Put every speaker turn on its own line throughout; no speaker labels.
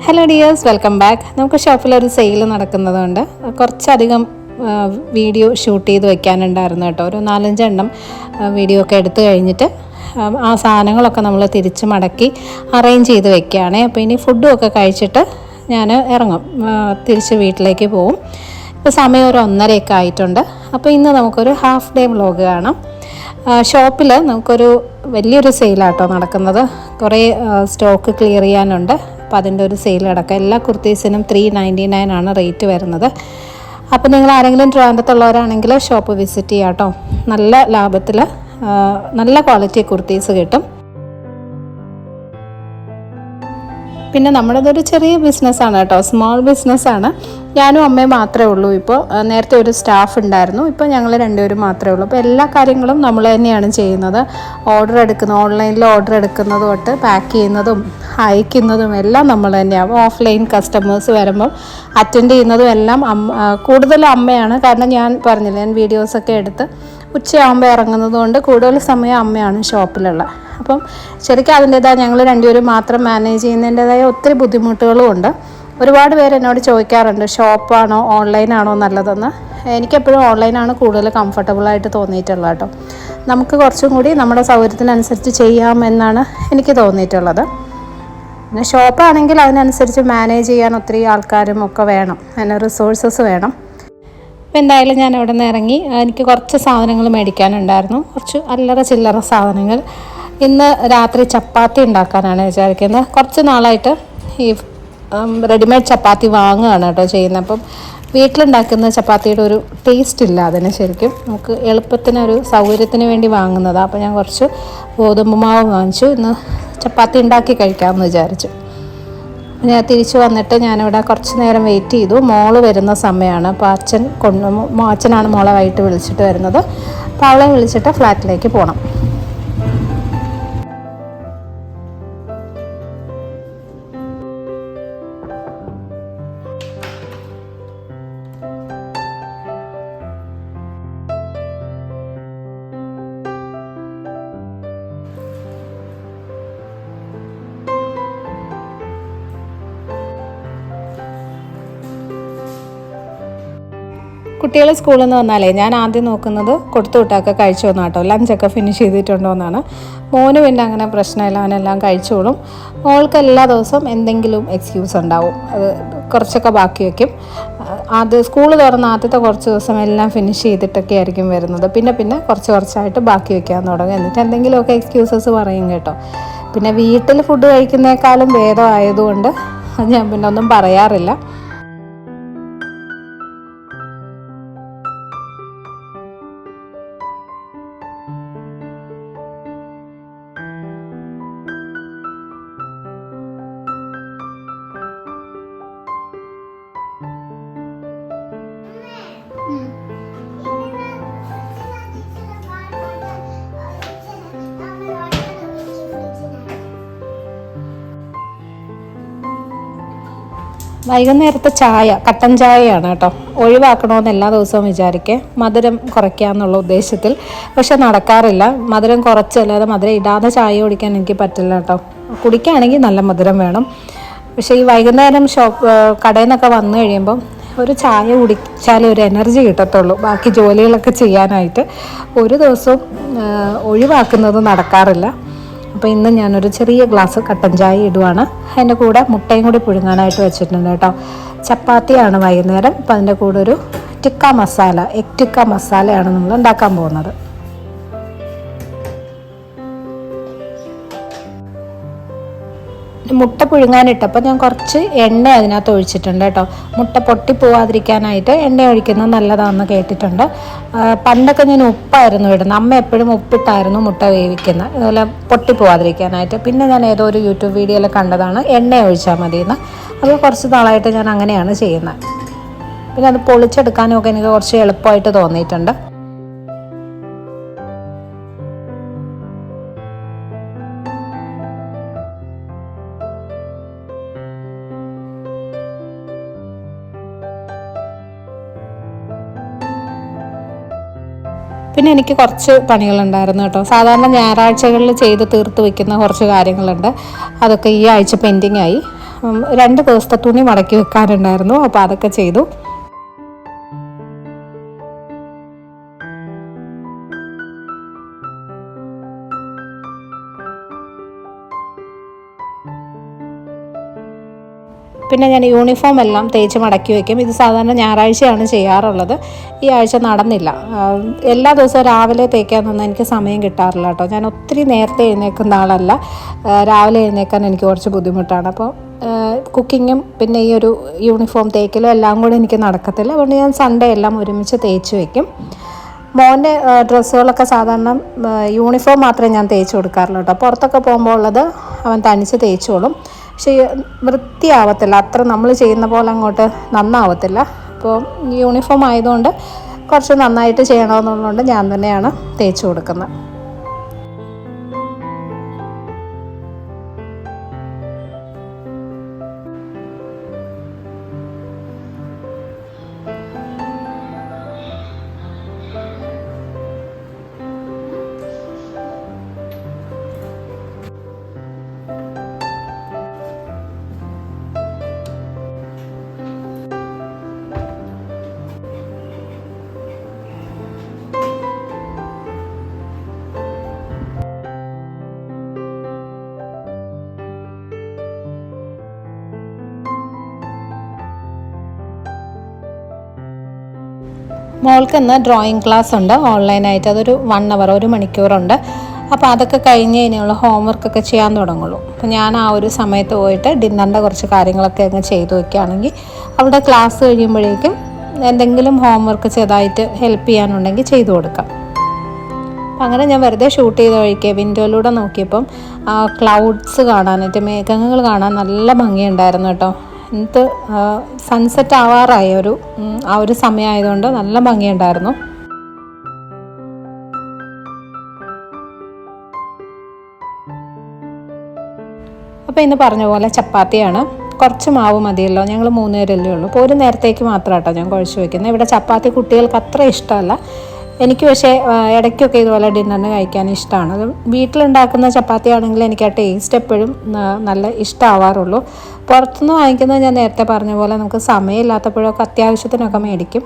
Hello dears, welcome back. നമുക്ക് ഷോപ്പിലൊരു sale നടക്കുന്നതുകൊണ്ട് കുറച്ചധികം video shoot ചെയ്ത് വെക്കാനുണ്ടായിരുന്നു കേട്ടോ. ഒരു 4-5 എണ്ണം വീഡിയോ ഒക്കെ എടുത്തു കഴിഞ്ഞിട്ട് ആ സാധനങ്ങളൊക്കെ നമ്മൾ തിരിച്ച് മടക്കി അറേഞ്ച് ചെയ്ത് വെക്കുകയാണ്. അപ്പോൾ ഇനി ഫുഡും ഒക്കെ കഴിച്ചിട്ട് ഞാൻ ഇറങ്ങും, തിരിച്ച് വീട്ടിലേക്ക് പോവും. ഇപ്പോൾ സമയം ഒരു 1:30 ആയിട്ടുണ്ട്. അപ്പോൾ ഇന്ന് നമുക്കൊരു ഹാഫ് ഡേ വ്ലോഗ് കാണാം. ഷോപ്പിൽ നമുക്കൊരു വലിയൊരു സെയിലാട്ടോ നടക്കുന്നത്. കുറേ സ്റ്റോക്ക് ക്ലിയർ ചെയ്യാനുണ്ട്. അപ്പോൾ അതിൻ്റെ ഒരു സെയിൽ കിടക്കുക. എല്ലാ കുർത്തീസിനും 399 ആണ് റേറ്റ് വരുന്നത്. അപ്പോൾ നിങ്ങൾ ആരെങ്കിലും ട്രിവാൻഡ്രത്തുള്ളവരാണെങ്കിൽ ഷോപ്പ് വിസിറ്റ് ചെയ്യാം കേട്ടോ. നല്ല ലാഭത്തിൽ നല്ല ക്വാളിറ്റി കുർത്തീസ് കിട്ടും. പിന്നെ നമ്മുടേതൊരു ചെറിയ ബിസിനസ്സാണ് കേട്ടോ, സ്മോൾ ബിസിനസ്സാണ്. ഞാനും അമ്മയും മാത്രമേ ഉള്ളൂ. ഇപ്പോൾ നേരത്തെ ഒരു സ്റ്റാഫ് ഉണ്ടായിരുന്നു, ഇപ്പോൾ ഞങ്ങൾ രണ്ടുപേരും മാത്രമേ ഉള്ളൂ. അപ്പോൾ എല്ലാ കാര്യങ്ങളും നമ്മൾ തന്നെയാണ് ചെയ്യുന്നത്. ഓൺലൈനിൽ ഓർഡർ എടുക്കുന്നത് തൊട്ട് പാക്ക് ചെയ്യുന്നതും അയക്കുന്നതും എല്ലാം നമ്മൾ തന്നെയാണ്. ഓഫ്ലൈൻ കസ്റ്റമേഴ്സ് വരുമ്പം അറ്റൻഡ് ചെയ്യുന്നതും എല്ലാം കൂടുതലും അമ്മയാണ്. കാരണം ഞാൻ പറഞ്ഞില്ല, ഞാൻ വീഡിയോസൊക്കെ എടുത്ത് ഉച്ചയാകുമ്പോൾ ഇറങ്ങുന്നത് കൊണ്ട് കൂടുതൽ സമയം അമ്മയാണ് ഷോപ്പിലുള്ള. അപ്പം ശരിക്കും അതിൻ്റേതായ ഞങ്ങൾ രണ്ടുപേരും മാത്രം മാനേജ് ചെയ്യുന്നതിൻ്റേതായ ഒത്തിരി ബുദ്ധിമുട്ടുകളും ഉണ്ട്. ഒരുപാട് പേര് എന്നോട് ചോദിക്കാറുണ്ട് ഷോപ്പാണോ ഓൺലൈനാണോ നല്ലതെന്ന്. എനിക്കെപ്പോഴും ഓൺലൈനാണ് കൂടുതൽ കംഫർട്ടബിളായിട്ട് തോന്നിയിട്ടുള്ളത് കേട്ടോ. നമുക്ക് കുറച്ചും കൂടി നമ്മുടെ സൗകര്യത്തിനനുസരിച്ച് ചെയ്യാമെന്നാണ് എനിക്ക് തോന്നിയിട്ടുള്ളത്. പിന്നെ ഷോപ്പാണെങ്കിൽ അതിനനുസരിച്ച് മാനേജ് ചെയ്യാൻ ഒത്തിരി ആൾക്കാരും ഒക്കെ വേണം, അതിന് റിസോഴ്സസ് വേണം. അപ്പോൾ എന്തായാലും ഞാൻ അവിടെ നിന്ന് ഇറങ്ങി. എനിക്ക് കുറച്ച് സാധനങ്ങൾ മേടിക്കാനുണ്ടായിരുന്നു, കുറച്ച് അല്ലറ ചില്ലറ സാധനങ്ങൾ. ഇന്ന് രാത്രി ചപ്പാത്തി ഉണ്ടാക്കാനാണ് വിചാരിക്കുന്നത്. കുറച്ച് നാളായിട്ട് ഈ റെഡിമെയ്ഡ് ചപ്പാത്തി വാങ്ങുകയാണ് കേട്ടോ ചെയ്യുന്നത്. അപ്പം വീട്ടിലുണ്ടാക്കുന്ന ചപ്പാത്തിയുടെ ഒരു ടേസ്റ്റ് ഇല്ല അതിന്. ശരിക്കും നമുക്ക് എളുപ്പത്തിനൊരു സൗകര്യത്തിന് വേണ്ടി വാങ്ങുന്നതാണ്. അപ്പോൾ ഞാൻ കുറച്ച് ഗോതമ്പ് മാവ് വാങ്ങിച്ചു. ഇന്ന് ചപ്പാത്തി ഉണ്ടാക്കി കഴിക്കാമെന്ന് വിചാരിച്ചു. ഞാൻ തിരിച്ചു വന്നിട്ട് ഞാനിവിടെ കുറച്ച് നേരം വെയിറ്റ് ചെയ്തു. മോള് വരുന്ന സമയമാണ്. അപ്പോൾ അച്ഛനാണ് മോളെ വൈകിട്ട് വിളിച്ചിട്ട് വരുന്നത്. അപ്പോൾ അവളെ വിളിച്ചിട്ട് ഫ്ലാറ്റിലേക്ക് പോകണം. കുട്ടികൾ സ്കൂളിൽ നിന്ന് വന്നാലേ ഞാൻ ആദ്യം നോക്കുന്നത് കൊടുത്തു വിട്ടൊക്കെ കഴിച്ചു വന്നു കേട്ടോ, ലഞ്ചൊക്കെ ഫിനിഷ് ചെയ്തിട്ടുണ്ടോ എന്നാണ്. മോന് പിന്നെ അങ്ങനെ പ്രശ്നമില്ല, അവനെല്ലാം കഴിച്ചോളും. മോൾക്ക് എല്ലാ ദിവസവും എന്തെങ്കിലും എക്സ്ക്യൂസ് ഉണ്ടാവും, അത് കുറച്ചൊക്കെ ബാക്കി വയ്ക്കും. സ്കൂൾ തുറന്ന ആദ്യത്തെ കുറച്ച് ദിവസം എല്ലാം ഫിനിഷ് ചെയ്തിട്ടൊക്കെ ആയിരിക്കും വരുന്നത്. പിന്നെ കുറച്ചായിട്ട് ബാക്കി വയ്ക്കാൻ തുടങ്ങും. എന്നിട്ട് എന്തെങ്കിലുമൊക്കെ എക്സ്ക്യൂസസ് പറയും കേട്ടോ. പിന്നെ വീട്ടിൽ ഫുഡ് കഴിക്കുന്നേക്കാളും ഭേദമായതുകൊണ്ട് ഞാൻ പിന്നെ ഒന്നും പറയാറില്ല. വൈകുന്നേരത്തെ ചായ കട്ടൻ ചായയാണ് കേട്ടോ. ഒഴിവാക്കണമെന്ന് എല്ലാ ദിവസവും വിചാരിക്കേ, മധുരം കുറയ്ക്കാമെന്നുള്ള ഉദ്ദേശത്തിൽ. പക്ഷെ നടക്കാറില്ല. മധുരം കുറച്ചല്ലാതെ മധുരം ഇടാതെ ചായ കുടിക്കാൻ എനിക്ക് പറ്റില്ല കേട്ടോ. കുടിക്കുകയാണെങ്കിൽ നല്ല മധുരം വേണം. പക്ഷേ ഈ വൈകുന്നേരം കടയിൽ നിന്നൊക്കെ വന്നു കഴിയുമ്പം ഒരു ചായ കുടിച്ചാലേ ഒരു എനർജി കിട്ടത്തുള്ളൂ ബാക്കി ജോലികളൊക്കെ ചെയ്യാനായിട്ട്. ഒരു ദിവസവും ഒഴിവാക്കുന്നത് നടക്കാറില്ല. അപ്പോൾ ഇന്ന് ഞാനൊരു ചെറിയ ഗ്ലാസ് കട്ടൻ ചായ ഇടുവാണ്. അതിൻ്റെ കൂടെ മുട്ടയും കൂടി പുഴുങ്ങാനായിട്ട് വെച്ചിട്ടുണ്ട് കേട്ടോ. ചപ്പാത്തിയാണ് വൈകുന്നേരം. അപ്പോൾ അതിൻ്റെ കൂടെ ഒരു എഗ് ടിക്ക മസാലയാണ് നമ്മൾ ഉണ്ടാക്കാൻ പോകുന്നത്. മുട്ട പുഴുങ്ങാനിട്ടപ്പോൾ ഞാൻ കുറച്ച് എണ്ണ അതിനകത്ത് ഒഴിച്ചിട്ടുണ്ട് കേട്ടോ. മുട്ട പൊട്ടിപ്പോവാതിരിക്കാനായിട്ട് എണ്ണ ഒഴിക്കുന്നത് നല്ലതാണെന്ന് കേട്ടിട്ടുണ്ട്. പണ്ടൊക്കെ ഞാൻ ഉപ്പായിരുന്നു ഇടുന്നത്. അമ്മ എപ്പോഴും ഉപ്പിട്ടായിരുന്നു മുട്ട വേവിക്കുന്നത്, അതുപോലെ പൊട്ടിപ്പോവാതിരിക്കാനായിട്ട്. പിന്നെ ഞാൻ ഏതോ ഒരു യൂട്യൂബ് വീഡിയോയിൽ കണ്ടതാണ് എണ്ണ ഒഴിച്ചാൽ മതിയെന്ന്. അപ്പോൾ കുറച്ച് നാളായിട്ട് ഞാൻ അങ്ങനെയാണ് ചെയ്യുന്നത്. പിന്നെ അത് പൊളിച്ചെടുക്കാനും ഒക്കെ എനിക്ക് കുറച്ച് എളുപ്പമായിട്ട് തോന്നിയിട്ടുണ്ട്. പിന്നെ എനിക്ക് കുറച്ച് പണികളുണ്ടായിരുന്നു കേട്ടോ. സാധാരണ ഞായറാഴ്ചകളിൽ ചെയ്ത് തീർത്ത് വയ്ക്കുന്ന കുറച്ച് കാര്യങ്ങളുണ്ട്. അതൊക്കെ ഈ ആഴ്ച പെൻഡിങ് ആയി. 2 ദിവസത്തെ തുണി മടക്കി വെക്കാനുണ്ടായിരുന്നു. അപ്പോൾ അതൊക്കെ ചെയ്തു. പിന്നെ ഞാൻ യൂണിഫോം എല്ലാം തേച്ച് മടക്കി വയ്ക്കും. ഇത് സാധാരണ ഞായറാഴ്ചയാണ് ചെയ്യാറുള്ളത്. ഈ ആഴ്ച നടന്നില്ല. എല്ലാ ദിവസവും രാവിലെ തേക്കാനൊന്നും എനിക്ക് സമയം കിട്ടാറില്ല കേട്ടോ. ഞാൻ ഒത്തിരി നേരത്തെ എഴുന്നേൽക്കുന്ന ആളല്ല. രാവിലെ എഴുന്നേൽക്കാൻ എനിക്ക് കുറച്ച് ബുദ്ധിമുട്ടാണ്. അപ്പോൾ കുക്കിങ്ങും പിന്നെ ഈ ഒരു യൂണിഫോം തേക്കലും എല്ലാം കൂടെ എനിക്ക് നടക്കത്തില്ല. അതുകൊണ്ട് ഞാൻ സൺഡേ എല്ലാം ഒരുമിച്ച് തേച്ച് വയ്ക്കും. മോൻ്റെ ഡ്രസ്സുകളൊക്കെ സാധാരണ യൂണിഫോം മാത്രമേ ഞാൻ തേച്ച് കൊടുക്കാറുള്ളൂ കേട്ടോ. പുറത്തൊക്കെ പോകുമ്പോൾ ഉള്ളത് അവൻ തനിച്ച് തേച്ചോളും. പക്ഷേ വൃത്തിയാവത്തില്ല, അത്ര നമ്മൾ ചെയ്യുന്ന പോലെ അങ്ങോട്ട് നന്നാവത്തില്ല. അപ്പോൾ യൂണിഫോം ആയതുകൊണ്ട് കുറച്ച് നന്നായിട്ട് ചെയ്യണമെന്നുള്ളതുകൊണ്ട് ഞാൻ തന്നെയാണ് തേച്ച് കൊടുക്കുന്നത്. മോൾക്ക് ഇന്ന് ഡ്രോയിങ് ക്ലാസ് ഉണ്ട് ഓൺലൈനായിട്ട്. അതൊരു 1 അവർ 1 മണിക്കൂറുണ്ട്. അപ്പോൾ അതൊക്കെ കഴിഞ്ഞ് കഴിഞ്ഞുള്ള ഹോംവർക്കൊക്കെ ചെയ്യാൻ തുടങ്ങുള്ളൂ. അപ്പോൾ ഞാൻ ആ ഒരു സമയത്ത് പോയിട്ട് ഡിന്നറിൻ്റെ കുറച്ച് കാര്യങ്ങളൊക്കെ അങ്ങ് ചെയ്തു വയ്ക്കുകയാണെങ്കിൽ അവളുടെ ക്ലാസ് കഴിയുമ്പോഴേക്കും എന്തെങ്കിലും ഹോംവർക്ക് ചെറുതായിട്ട് ഹെൽപ്പ് ചെയ്യാനുണ്ടെങ്കിൽ ചെയ്തു കൊടുക്കാം. അങ്ങനെ ഞാൻ വെറുതെ ഷൂട്ട് ചെയ്ത് വഴിക്ക് വിൻഡോയിലൂടെ നോക്കിയപ്പം ക്ലൗഡ്സ് കാണാനായിട്ട്, മേഘങ്ങൾ കാണാൻ നല്ല ഭംഗിയുണ്ടായിരുന്നു കേട്ടോ. ഇത് സൺസെറ്റ് ആവാറായ ആ ഒരു സമയമായതുകൊണ്ട് നല്ല ഭംഗിയുണ്ടായിരുന്നു. അപ്പോൾ ഇന്ന് പറഞ്ഞ പോലെ ചപ്പാത്തിയാണ്. കുറച്ച് മാവ് മതിയല്ലോ, ഞങ്ങൾ 3 പേരല്ലേ ഉള്ളൂ. അപ്പോൾ ഒരു നേരത്തേക്ക് മാത്രം കേട്ടോ ഞാൻ കുഴച്ച് വയ്ക്കുന്നത്. ഇവിടെ ചപ്പാത്തി കുട്ടികൾക്ക് അത്ര ഇഷ്ടമല്ല. എനിക്ക് പക്ഷേ ഇടയ്ക്കൊക്കെ ഇതുപോലെ ഡിന്നറിന് കഴിക്കാൻ ഇഷ്ടമാണ്. അത് വീട്ടിലുണ്ടാക്കുന്ന ചപ്പാത്തി ആണെങ്കിൽ എനിക്ക് ആ ടേസ്റ്റ് എപ്പോഴും നല്ല ഇഷ്ടമാവാറുള്ളൂ. പുറത്തുനിന്ന് വാങ്ങിക്കുന്നത് ഞാൻ നേരത്തെ പറഞ്ഞ പോലെ നമുക്ക് സമയമില്ലാത്തപ്പോഴൊക്കെ അത്യാവശ്യത്തിനൊക്കെ മേടിക്കും.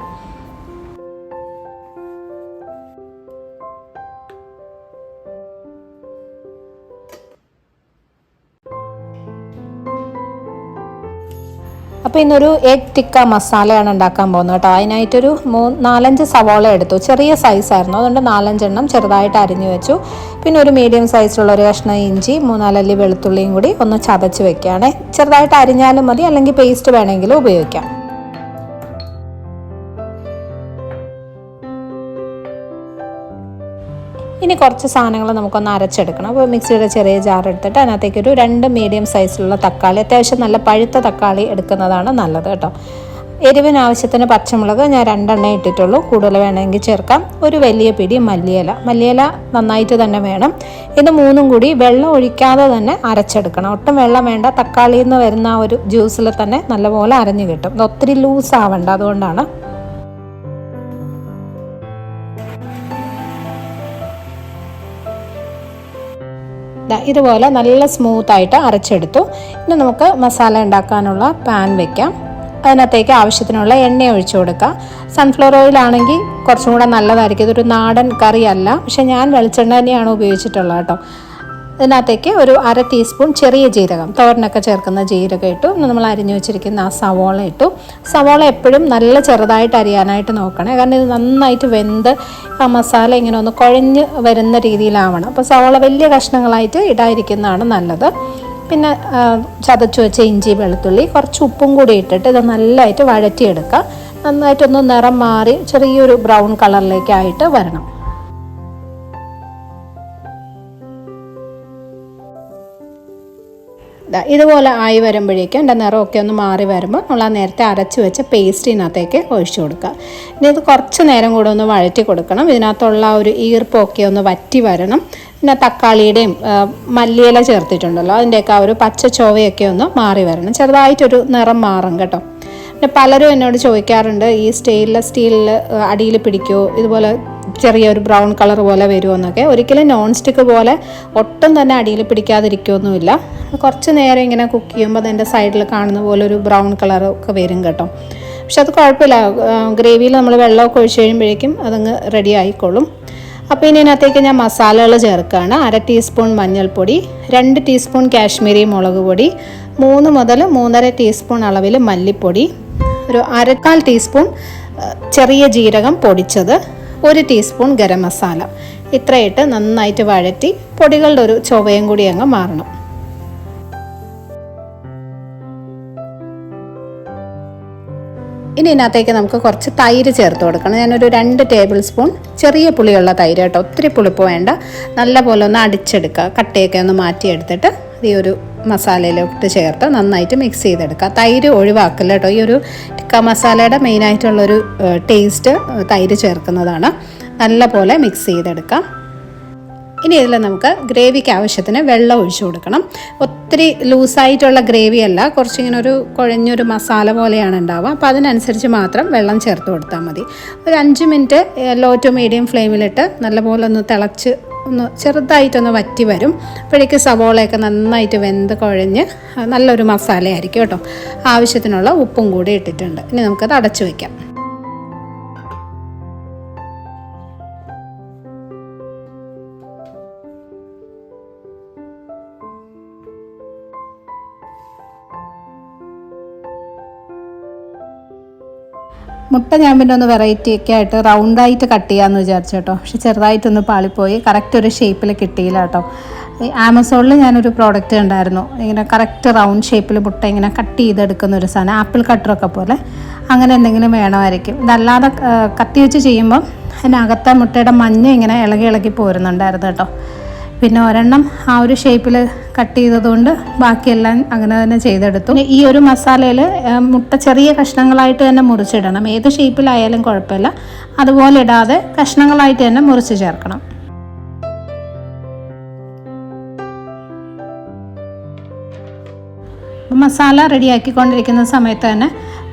അപ്പോൾ ഇന്നൊരു എഗ് ടിക്ക മസാലയാണ് ഉണ്ടാക്കാൻ പോകുന്നത് കേട്ടോ. അതിനായിട്ടൊരു 4-5 സവാള എടുത്തു. ചെറിയ സൈസായിരുന്നു, അതുകൊണ്ട് 4-5 എണ്ണം ചെറുതായിട്ട് അരിഞ്ഞു വെച്ചു. പിന്നെ ഒരു മീഡിയം സൈസിലുള്ള ഒരു കഷ്ണം ഇഞ്ചി, 3-4 അല്ലി വെളുത്തുള്ളിയും കൂടി ഒന്ന് ചതച്ച് വെക്കുകയാണ്. ചെറുതായിട്ട് അരിഞ്ഞാലും മതി, അല്ലെങ്കിൽ പേസ്റ്റ് വേണമെങ്കിലും ഉപയോഗിക്കാം. ഇനി കുറച്ച് സാധനങ്ങൾ നമുക്കൊന്ന് അരച്ചെടുക്കണം. അപ്പോൾ മിക്സിയുടെ ചെറിയ ജാർ എടുത്തിട്ട് അതിനകത്തേക്ക് ഒരു 2 മീഡിയം സൈസിലുള്ള തക്കാളി, അത്യാവശ്യം നല്ല പഴുത്ത തക്കാളി എടുക്കുന്നതാണ് നല്ലത് കേട്ടോ. എരിവിന് ആവശ്യത്തിന് പച്ചമുളക് ഞാൻ 2 എണ്ണേ ഇട്ടിട്ടുള്ളൂ, കൂടുതൽ വേണമെങ്കിൽ ചേർക്കാം. ഒരു വലിയ പിടി മല്ലിയില നന്നായിട്ട് തന്നെ വേണം. ഇത് 3ഉം കൂടി വെള്ളം ഒഴിക്കാതെ തന്നെ അരച്ചെടുക്കണം. ഒട്ടും വെള്ളം വേണ്ട, തക്കാളിയിൽ നിന്ന് വരുന്ന ആ ഒരു ജ്യൂസിൽ തന്നെ നല്ലപോലെ അരഞ്ഞു കിട്ടും. ഇത് ഒത്തിരി ലൂസ് ആവണ്ട, അതുകൊണ്ടാണ്. ഇതുപോലെ നല്ല സ്മൂത്തായിട്ട് അരച്ചെടുത്തു. ഇനി നമുക്ക് മസാല ഉണ്ടാക്കാനുള്ള പാൻ വെക്കാം. അതിനകത്തേക്ക് ആവശ്യത്തിനുള്ള എണ്ണ ഒഴിച്ചു കൊടുക്കുക. സൺഫ്ലവർ ഓയിലാണെങ്കിൽ കുറച്ചും കൂടെ നല്ലതായിരിക്കും. ഇതൊരു നാടൻ കറിയല്ല, പക്ഷെ ഞാൻ വെളിച്ചെണ്ണ തന്നെയാണ് ഉപയോഗിച്ചിട്ടുള്ളത് കേട്ടോ. ഇതിനകത്തേക്ക് ഒരു 1/2 ടീസ്പൂൺ ചെറിയ ജീരകം, തോരനൊക്കെ ചേർക്കുന്ന ജീരകം ഇട്ടു. നമ്മൾ അരിഞ്ഞു വെച്ചിരിക്കുന്ന ആ സവോള ഇട്ടു. സവോള എപ്പോഴും നല്ല ചെറുതായിട്ട് അരിയാനായിട്ട് നോക്കണേ, കാരണം ഇത് നന്നായിട്ട് വെന്ത് ആ മസാല ഇങ്ങനെ ഒന്ന് കുഴഞ്ഞ് വരുന്ന രീതിയിലാവണം. അപ്പോൾ സവോള വലിയ കഷ്ണങ്ങളായിട്ട് ഇടാതിരിക്കുന്നതാണ് നല്ലത്. പിന്നെ ചതച്ചു വെച്ച ഇഞ്ചി വെളുത്തുള്ളി, കുറച്ച് ഉപ്പും കൂടി ഇട്ടിട്ട് ഇത് നല്ലതായിട്ട് വഴറ്റിയെടുക്കുക. നന്നായിട്ടൊന്ന് നിറം മാറി ചെറിയൊരു ബ്രൗൺ കളറിലേക്കായിട്ട് വരണം. ഇതുപോലെ ആയി വരുമ്പോഴേക്കും എൻ്റെ നിറമൊക്കെ ഒന്ന് മാറി വരുമ്പോൾ നമ്മൾ ആ നേരത്തെ അരച്ച് വെച്ച പേസ്റ്റിനകത്തേക്ക് ഒഴിച്ചു കൊടുക്കുക. ഇനി ഇത് കുറച്ച് നേരം കൂടെ ഒന്ന് വഴറ്റി കൊടുക്കണം. ഇതിനകത്തുള്ള ഒരു ഈർപ്പമൊക്കെ ഒന്ന് വറ്റി വരണം. പിന്നെ തക്കാളിയുടെയും മല്ലിയില ചേർത്തിട്ടുണ്ടല്ലോ, അതിൻ്റെയൊക്കെ ആ ഒരു പച്ച ചൊവയൊക്കെ ഒന്ന് മാറി വരണം. ചെറുതായിട്ടൊരു നിറം മാറും കേട്ടോ. പിന്നെ പലരും എന്നോട് ചോദിക്കാറുണ്ട് ഈ സ്റ്റീലിൽ അടിയിൽ പിടിക്കുമോ, ഇതുപോലെ ചെറിയൊരു ബ്രൗൺ കളർ പോലെ വരുമോ എന്നൊക്കെ. ഒരിക്കലും നോൺ സ്റ്റിക്ക് പോലെ ഒട്ടും തന്നെ അടിയിൽ പിടിക്കാതിരിക്കുമൊന്നുമില്ല. കുറച്ച് നേരം ഇങ്ങനെ കുക്ക് ചെയ്യുമ്പോൾ അതിൻ്റെ സൈഡിൽ കാണുന്ന പോലെ ഒരു ബ്രൗൺ കളറൊക്കെ വരും കേട്ടോ. പക്ഷെ അത് കുഴപ്പമില്ല, ഗ്രേവിയിൽ നമ്മൾ വെള്ളമൊക്കെ ഒഴിച്ച് കഴിയുമ്പോഴേക്കും അതങ്ങ് റെഡി ആയിക്കോളും. അപ്പോൾ ഇനി ഇതിനകത്തേക്ക് ഞാൻ മസാലകൾ ചേർക്കുകയാണ്. 1/2 ടീസ്പൂൺ മഞ്ഞൾപ്പൊടി, 2 ടീസ്പൂൺ കാശ്മീരി മുളക് പൊടി, 3 മുതൽ 3.5 ടീസ്പൂൺ അളവിൽ മല്ലിപ്പൊടി, ഒരു 1/4 ടീസ്പൂൺ ചെറിയ ജീരകം പൊടിച്ചത്, 1 ടീസ്പൂൺ ഗരം മസാല. ഇത്രയിട്ട് നന്നായിട്ട് വഴറ്റി പൊടികളുടെ ഒരു ചുവയും കൂടി അങ്ങ് മാറണം. ഇനി ഇതിനകത്തേക്ക് നമുക്ക് കുറച്ച് തൈര് ചേർത്ത് കൊടുക്കണം. ഞാനൊരു 2 ടേബിൾ സ്പൂൺ ചെറിയ പുളിയുള്ള തൈര് കേട്ടോ, ഒത്തിരി പുളിപ്പ് വേണ്ട. നല്ല പോലെ ഒന്ന് അടിച്ചെടുക്കുക, കട്ടയൊക്കെ ഒന്ന് മാറ്റിയെടുത്തിട്ട് ഈ ഒരു മസാലയിലോട്ട് ചേർത്ത് നന്നായിട്ട് മിക്സ് ചെയ്തെടുക്കുക. തൈര് ഒഴിവാക്കില്ല കേട്ടോ, ഈ ഒരു ടിക്ക മസാലയുടെ മെയിനായിട്ടുള്ളൊരു ടേസ്റ്റ് തൈര് ചേർക്കുന്നതാണ്. നല്ല പോലെ മിക്സ് ചെയ്തെടുക്കാം. ഇനി ഇതിൽ നമുക്ക് ഗ്രേവിക്ക് ആവശ്യത്തിന് വെള്ളം ഒഴിച്ചു കൊടുക്കണം. ഒത്തിരി ലൂസായിട്ടുള്ള ഗ്രേവി അല്ല, കുറച്ചിങ്ങനെ ഒരു കുഴഞ്ഞൊരു മസാല പോലെയാണ് ഉണ്ടാവുക. അപ്പോൾ അതിനനുസരിച്ച് മാത്രം വെള്ളം ചേർത്ത് കൊടുത്താൽ മതി. ഒരു 5 മിനിറ്റ് ലോ ടു മീഡിയം ഫ്ലെയിമിലിട്ട് നല്ലപോലെ ഒന്ന് തിളച്ച് ഒന്ന് ചെറുതായിട്ടൊന്ന് വറ്റി വരും. അപ്പോഴേക്ക് സവോളയൊക്കെ നന്നായിട്ട് വെന്ത് കുഴഞ്ഞ് നല്ലൊരു മസാലയായിരിക്കും കേട്ടോ. ആവശ്യത്തിനുള്ള ഉപ്പും കൂടി ഇട്ടിട്ടുണ്ട്. ഇനി നമുക്കത് അടച്ചു വയ്ക്കാം. മുട്ട ഞാൻ പിന്നെ ഒന്ന് വെറൈറ്റി ഒക്കെ ആയിട്ട് റൗണ്ടായിട്ട് കട്ട് ചെയ്യാമെന്ന് വിചാരിച്ചു കേട്ടോ. പക്ഷെ ചെറുതായിട്ടൊന്ന് പാളിപ്പോയി, കറക്റ്റ് ഒരു ഷേപ്പിൽ കിട്ടിയില്ല കേട്ടോ. ഈ ആമസോണിൽ ഞാനൊരു പ്രോഡക്റ്റ് ഉണ്ടായിരുന്നു, ഇങ്ങനെ കറക്റ്റ് റൗണ്ട് ഷേപ്പിൽ മുട്ട ഇങ്ങനെ കട്ട് ചെയ്തെടുക്കുന്ന ഒരു സാധനം, ആപ്പിൾ കട്ടറൊക്കെ പോലെ. അങ്ങനെ എന്തെങ്കിലും വേണമായിരിക്കും. ഇതല്ലാതെ കത്തി വെച്ച് ചെയ്യുമ്പം അതിനകത്തെ മുട്ടയുടെ മഞ്ഞ ഇങ്ങനെ ഇളകി പോരുന്നുണ്ടായിരുന്നു കേട്ടോ. പിന്നെ ഒരെണ്ണം ആ ഒരു ഷേപ്പിൽ കട്ട് ചെയ്തതുകൊണ്ട് ബാക്കിയെല്ലാം അങ്ങനെ തന്നെ ചെയ്തെടുത്തു. ഈ ഒരു മസാലയിൽ മുട്ട ചെറിയ കഷ്ണങ്ങളായിട്ട് തന്നെ മുറിച്ചിടണം. ഏത് ഷേപ്പിലായാലും കുഴപ്പമില്ല, അതുപോലെ ഇടാതെ കഷ്ണങ്ങളായിട്ട് തന്നെ മുറിച്ച് ചേർക്കണം. മസാല റെഡിയാക്കിക്കൊണ്ടിരിക്കുന്ന സമയത്ത് തന്നെ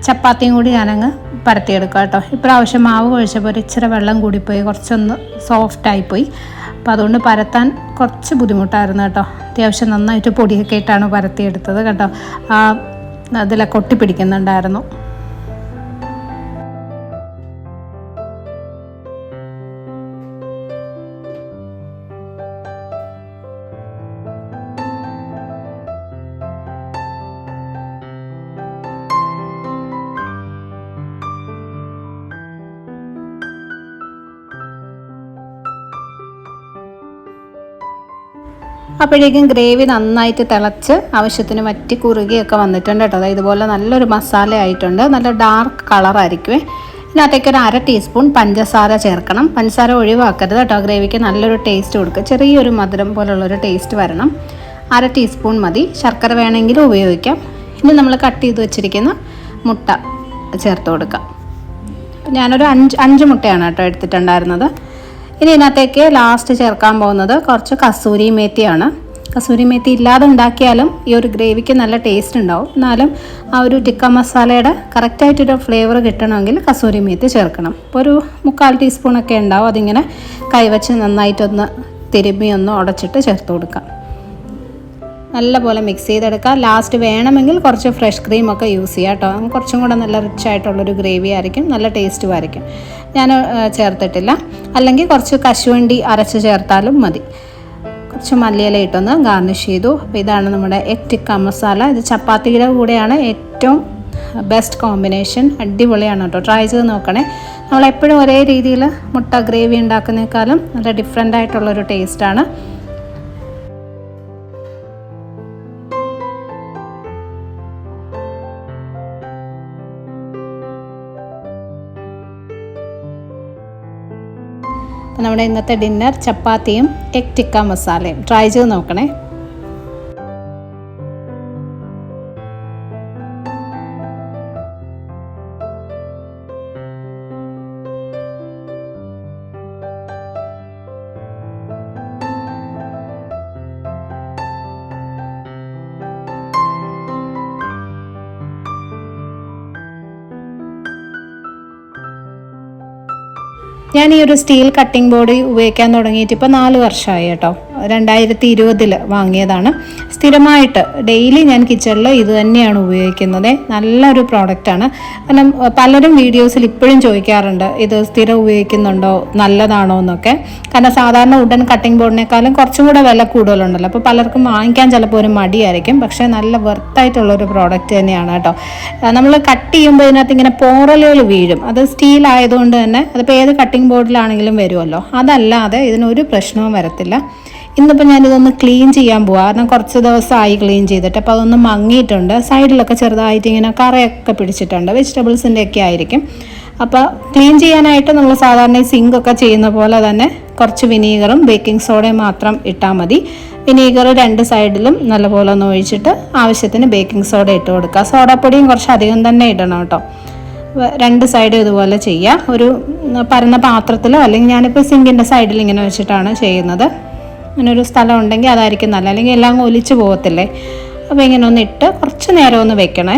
ചപ്പാത്തിയും കൂടി ഞാനങ്ങ് പരത്തിയെടുക്കാം കേട്ടോ. ഇപ്രാവശ്യം മാവ് കുഴച്ചപ്പോൾ ഒരു ഇച്ചിരി വെള്ളം കൂടിപ്പോയി, കുറച്ചൊന്ന് സോഫ്റ്റായിപ്പോയി. അപ്പോൾ അതുകൊണ്ട് പരത്താൻ കുറച്ച് ബുദ്ധിമുട്ടായിരുന്നു കേട്ടോ. അത്യാവശ്യം നന്നായിട്ട് പൊടിയൊക്കെ ഇട്ടാണ് പരത്തിയെടുത്തത് കേട്ടോ. അതിലൊക്കെ ഒട്ടിപ്പിടിക്കുന്നുണ്ടായിരുന്നു. അപ്പോഴേക്കും ഗ്രേവി നന്നായിട്ട് തിളച്ച് ആവശ്യത്തിന് വറ്റി കുറുകിയൊക്കെ വന്നിട്ടുണ്ട് കേട്ടോ. അതായത് ഇതുപോലെ നല്ലൊരു മസാല ആയിട്ടുണ്ട്, നല്ല ഡാർക്ക് കളറായിരിക്കുമേ. ഇതിനകത്തേക്ക് ഒരു 1/2 ടീസ്പൂൺ പഞ്ചസാര ചേർക്കണം. പഞ്ചസാര ഒഴിവാക്കരുത് കേട്ടോ, ഗ്രേവിക്ക് നല്ലൊരു ടേസ്റ്റ് കൊടുക്കുക. ചെറിയൊരു മധുരം പോലുള്ളൊരു ടേസ്റ്റ് വരണം. 1/2 ടീസ്പൂൺ മതി. ശർക്കര വേണമെങ്കിലും ഉപയോഗിക്കാം. ഇനി നമ്മൾ കട്ട് ചെയ്ത് വെച്ചിരിക്കുന്ന മുട്ട ചേർത്ത് കൊടുക്കാം. ഞാനൊരു 5 മുട്ടയാണ് കേട്ടോ എടുത്തിട്ടുണ്ടായിരുന്നത്. ഇനി ഇതിനകത്തേക്ക് ലാസ്റ്റ് ചേർക്കാൻ പോകുന്നത് കുറച്ച് കസൂരി മേത്തിയാണ്. കസൂരി മേത്തി ഇല്ലാതെ ഉണ്ടാക്കിയാലും ഈ ഒരു ഗ്രേവിക്ക് നല്ല ടേസ്റ്റ് ഉണ്ടാവും. എന്നാലും ആ ഒരു ടിക്ക മസാലയുടെ കറക്റ്റായിട്ടൊരു ഫ്ലേവർ കിട്ടണമെങ്കിൽ കസൂരി മേത്തി ചേർക്കണം. അപ്പോൾ ഒരു 3/4 ടീസ്പൂണൊക്കെ ഉണ്ടാവും. അതിങ്ങനെ കൈവച്ച് നന്നായിട്ടൊന്ന് തിരുമ്മി ഒന്ന് ഉടച്ചിട്ട് ചേർത്ത് കൊടുക്കാം. നല്ലപോലെ മിക്സ് ചെയ്തെടുക്കുക. ലാസ്റ്റ് വേണമെങ്കിൽ കുറച്ച് ഫ്രഷ് ക്രീമൊക്കെ യൂസ് ചെയ്യാം കേട്ടോ. കുറച്ചും കൂടെ നല്ല റിച്ച് ആയിട്ടുള്ളൊരു ഗ്രേവി ആയിരിക്കും, നല്ല ടേസ്റ്റും ആയിരിക്കും. ഞാൻ ചേർത്തിട്ടില്ല. അല്ലെങ്കിൽ കുറച്ച് കശുവണ്ടി അരച്ച് ചേർത്താലും മതി. കുറച്ച് മല്ലിയില ഇട്ടൊന്ന് ഗാർണിഷ് ചെയ്തു. അപ്പോൾ ഇതാണ് നമ്മുടെ എഗ് ടിക്ക മസാല. ഇത് ചപ്പാത്തിയുടെ കൂടെയാണ് ഏറ്റവും ബെസ്റ്റ് കോമ്പിനേഷൻ. അടിപൊളിയാണ് കേട്ടോ, ട്രൈ ചെയ്ത് നോക്കണേ. നമ്മളെപ്പോഴും ഒരേ രീതിയിൽ മുട്ട ഗ്രേവി ഉണ്ടാക്കുന്നതിനേക്കാളും നല്ല ഡിഫറെൻ്റ് ആയിട്ടുള്ളൊരു ടേസ്റ്റാണ്. നമ്മുടെ ഇന്നത്തെ ഡിന്നർ ചപ്പാത്തിയും എഗ് ടിക്ക മസാലയും ട്രൈ ചെയ്ത് നോക്കണേ. ഞാൻ ഈ ഒരു സ്റ്റീൽ കട്ടിംഗ് ബോർഡ് ഉപയോഗിക്കാൻ തുടങ്ങിയിട്ട് ഇപ്പോൾ 4 വർഷമായി കേട്ടോ. 2020 വാങ്ങിയതാണ്. സ്ഥിരമായിട്ട് ഡെയിലി ഞാൻ കിച്ചണിൽ ഇത് തന്നെയാണ് ഉപയോഗിക്കുന്നത്. നല്ലൊരു പ്രോഡക്റ്റാണ്. കാരണം പലരും വീഡിയോസിൽ ഇപ്പോഴും ചോദിക്കാറുണ്ട് ഇത് സ്ഥിരം ഉപയോഗിക്കുന്നുണ്ടോ, നല്ലതാണോ എന്നൊക്കെ. കാരണം സാധാരണ വുഡൻ കട്ടിംഗ് ബോർഡിനേക്കാളും കുറച്ചും കൂടെ വില കൂടുതലുണ്ടല്ലോ. അപ്പോൾ പലർക്കും വാങ്ങിക്കാൻ ചിലപ്പോൾ ഒരു മടിയായിരിക്കും. പക്ഷേ നല്ല വെർത്തായിട്ടുള്ളൊരു പ്രോഡക്റ്റ് തന്നെയാണ് കേട്ടോ. നമ്മൾ കട്ട് ചെയ്യുമ്പോൾ ഇതിനകത്ത് ഇങ്ങനെ പോറലുകൾ വീഴും. അത് സ്റ്റീൽ ആയതുകൊണ്ട് തന്നെ അതിപ്പോൾ ഏത് കട്ടിംഗ് ബോർഡിലാണെങ്കിലും വരുമല്ലോ. അതല്ലാതെ ഇതിനൊരു പ്രശ്നവും വരത്തില്ല. ഇന്നിപ്പോൾ ഞാനിതൊന്ന് ക്ലീൻ ചെയ്യാൻ പോവാം. കാരണം കുറച്ച് ദിവസമായി ക്ലീൻ ചെയ്തിട്ട്. അപ്പോൾ അതൊന്ന് മങ്ങിയിട്ടുണ്ട്. സൈഡിലൊക്കെ ചെറുതായിട്ട് ഇങ്ങനെ കറയൊക്കെ പിടിച്ചിട്ടുണ്ട്. വെജിറ്റബിൾസിൻ്റെ ഒക്കെ ആയിരിക്കും. അപ്പോൾ ക്ലീൻ ചെയ്യാനായിട്ട് നമ്മൾ സാധാരണ ഈ സിങ്കൊക്കെ ചെയ്യുന്ന പോലെ തന്നെ കുറച്ച് വിനീഗറും ബേക്കിംഗ് സോഡയും മാത്രം ഇട്ടാൽ മതി. വിനീഗർ 2 സൈഡിലും നല്ലപോലെ ഒന്ന് ഒഴിച്ചിട്ട് ആവശ്യത്തിന് ബേക്കിംഗ് സോഡ ഇട്ട് കൊടുക്കുക. സോഡാപ്പൊടിയും കുറച്ച് അധികം തന്നെ ഇടണം കേട്ടോ. 2 സൈഡും ഇതുപോലെ ചെയ്യുക. ഒരു പരന്ന പാത്രത്തിലോ അല്ലെങ്കിൽ ഞാനിപ്പോൾ സിങ്കിൻ്റെ സൈഡിൽ ഇങ്ങനെ വെച്ചിട്ടാണ് ചെയ്യുന്നത്. അങ്ങനെ ഒരു സ്ഥലം ഉണ്ടെങ്കിൽ അതായിരിക്കും നല്ല, അല്ലെങ്കിൽ എല്ലാം ഒലിച്ച് പോകത്തില്ലേ. അപ്പോൾ ഇങ്ങനെ ഒന്ന് ഇട്ട് കുറച്ച് നേരം ഒന്ന് വെക്കണേ.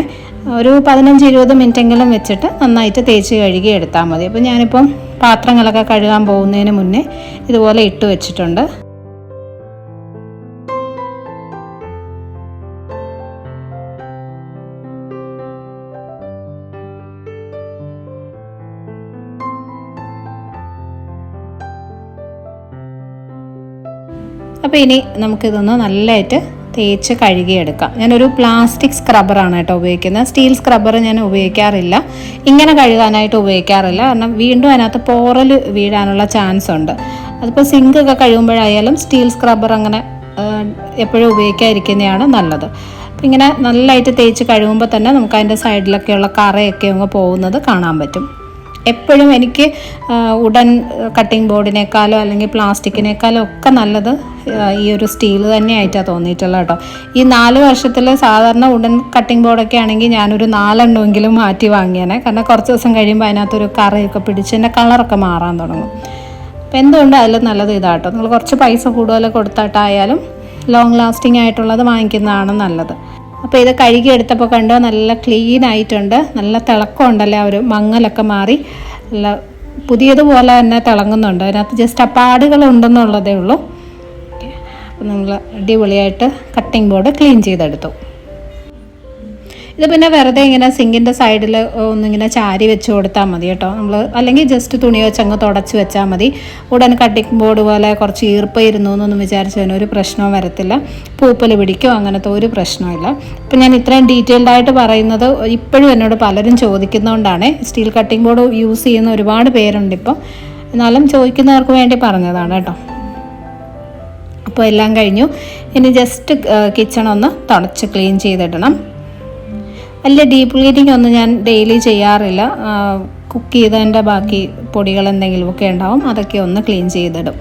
ഒരു 15-20 മിനിറ്റെങ്കിലും വെച്ചിട്ട് നന്നായിട്ട് തേച്ച് കഴുകി എടുത്താൽ മതി. അപ്പോൾ ഞാനിപ്പം പാത്രങ്ങളൊക്കെ കഴുകാൻ പോകുന്നതിന് മുന്നേ ഇതുപോലെ ഇട്ട് വെച്ചിട്ടുണ്ട്. അപ്പോൾ ഇനി നമുക്കിതൊന്ന് നല്ലതായിട്ട് തേച്ച് കഴുകിയെടുക്കാം. ഞാനൊരു പ്ലാസ്റ്റിക് സ്ക്രബ്ബറാണ് കേട്ടോ ഉപയോഗിക്കുന്നത്. സ്റ്റീൽ സ്ക്രബ്ബർ ഞാൻ ഉപയോഗിക്കാറില്ല. ഇങ്ങനെ കഴുകാനായിട്ട് ഉപയോഗിക്കാറില്ല. കാരണം വീണ്ടും അതിനകത്ത് പോറൽ വീഴാനുള്ള ചാൻസ് ഉണ്ട്. അതിപ്പോൾ സിങ്കൊക്കെ കഴുകുമ്പോഴായാലും സ്റ്റീൽ സ്ക്രബ്ബർ അങ്ങനെ എപ്പോഴും ഉപയോഗിക്കാതിരിക്കുന്നതാണ് നല്ലത്. അപ്പം ഇങ്ങനെ നല്ലതായിട്ട് തേച്ച് കഴുകുമ്പോൾ തന്നെ നമുക്ക് അതിൻ്റെ സൈഡിലൊക്കെയുള്ള കറയൊക്കെ അങ്ങ് പോകുന്നത് കാണാൻ പറ്റും. എപ്പോഴും എനിക്ക് വുഡൻ കട്ടിംഗ് ബോർഡിനേക്കാളോ അല്ലെങ്കിൽ പ്ലാസ്റ്റിക്കിനേക്കാളോ ഒക്കെ നല്ലത് ഈ ഒരു സ്റ്റീൽ തന്നെയായിട്ടാണ് തോന്നിയിട്ടുള്ളത് കേട്ടോ. ഈ 4 വർഷത്തിൽ സാധാരണ വുഡൻ കട്ടിംഗ് ബോർഡൊക്കെ ആണെങ്കിൽ ഞാനൊരു 4 എണ്ണമെങ്കിലും മാറ്റി വാങ്ങിയേനെ. കാരണം കുറച്ച് ദിവസം കഴിയുമ്പോൾ അതിനകത്തൊരു കറയൊക്കെ പിടിച്ച് എൻ്റെ കളറൊക്കെ മാറാൻ തുടങ്ങും. അപ്പോൾ എന്തുകൊണ്ട് അതിൽ നല്ലത് ഇതാട്ടോ. നിങ്ങൾ കുറച്ച് പൈസ കൂടുതൽ കൊടുത്തിട്ടായാലും ലോങ് ലാസ്റ്റിംഗ് ആയിട്ടുള്ളത് വാങ്ങിക്കുന്നതാണ് നല്ലത്. അപ്പോൾ ഇത് കഴുകിയെടുത്തപ്പോൾ കണ്ടോ നല്ല ക്ലീൻ ആയിട്ടുണ്ട്. നല്ല തിളക്കമുണ്ടല്ലേ, ആ ഒരു മങ്ങലൊക്കെ മാറി നല്ല പുതിയതുപോലെ തന്നെ തിളങ്ങുന്നുണ്ട്. അതിനകത്ത് ജസ്റ്റ് ആ പാടുകളുണ്ടെന്നുള്ളതേ ഉള്ളൂ. അപ്പോൾ നമ്മൾ അടിപൊളിയായിട്ട് കട്ടിംഗ് ബോർഡ് ക്ലീൻ ചെയ്തെടുത്തു. ഇത് പിന്നെ വെറുതെ ഇങ്ങനെ സിങ്കിൻ്റെ സൈഡിൽ ഒന്നിങ്ങനെ ചാരി വെച്ച് കൊടുത്താൽ മതി കേട്ടോ. നമ്മൾ അല്ലെങ്കിൽ ജസ്റ്റ് തുണി വെച്ചങ്ങ് തുടച്ച് വെച്ചാൽ മതി. ഉടൻ കട്ടിംഗ് ബോർഡ് പോലെ കുറച്ച് ഈർപ്പം ഇരുന്നു എന്നൊന്നും വിചാരിച്ചതിന് ഒരു പ്രശ്നവും വരത്തില്ല. പൂപ്പൽ പിടിക്കും, അങ്ങനത്തെ ഒരു പ്രശ്നമില്ല. ഇപ്പം ഞാൻ ഇത്രയും ഡീറ്റെയിൽഡ് ആയിട്ട് പറയുന്നത് ഇപ്പോഴും എന്നോട് പലരും ചോദിക്കുന്നതുകൊണ്ടാണ്. സ്റ്റീൽ കട്ടിംഗ് ബോർഡ് യൂസ് ചെയ്യുന്ന ഒരുപാട് പേരുണ്ട് ഇപ്പോൾ. എന്നാലും ചോദിക്കുന്നവർക്ക് വേണ്ടി പറഞ്ഞതാണ് കേട്ടോ. അപ്പോൾ എല്ലാം കഴിഞ്ഞു. ഇനി ജസ്റ്റ് കിച്ചണൊന്ന് തുടച്ച് ക്ലീൻ ചെയ്തിടണം. വലിയ ഡീപ്പ് ക്ലീനിങ് ഒന്നും ഞാൻ ഡെയിലി ചെയ്യാറില്ല. കുക്ക് ചെയ്തതിൻ്റെ ബാക്കി പൊടികൾ എന്തെങ്കിലുമൊക്കെ ഉണ്ടാവും, അതൊക്കെ ഒന്ന് ക്ലീൻ ചെയ്തിടും.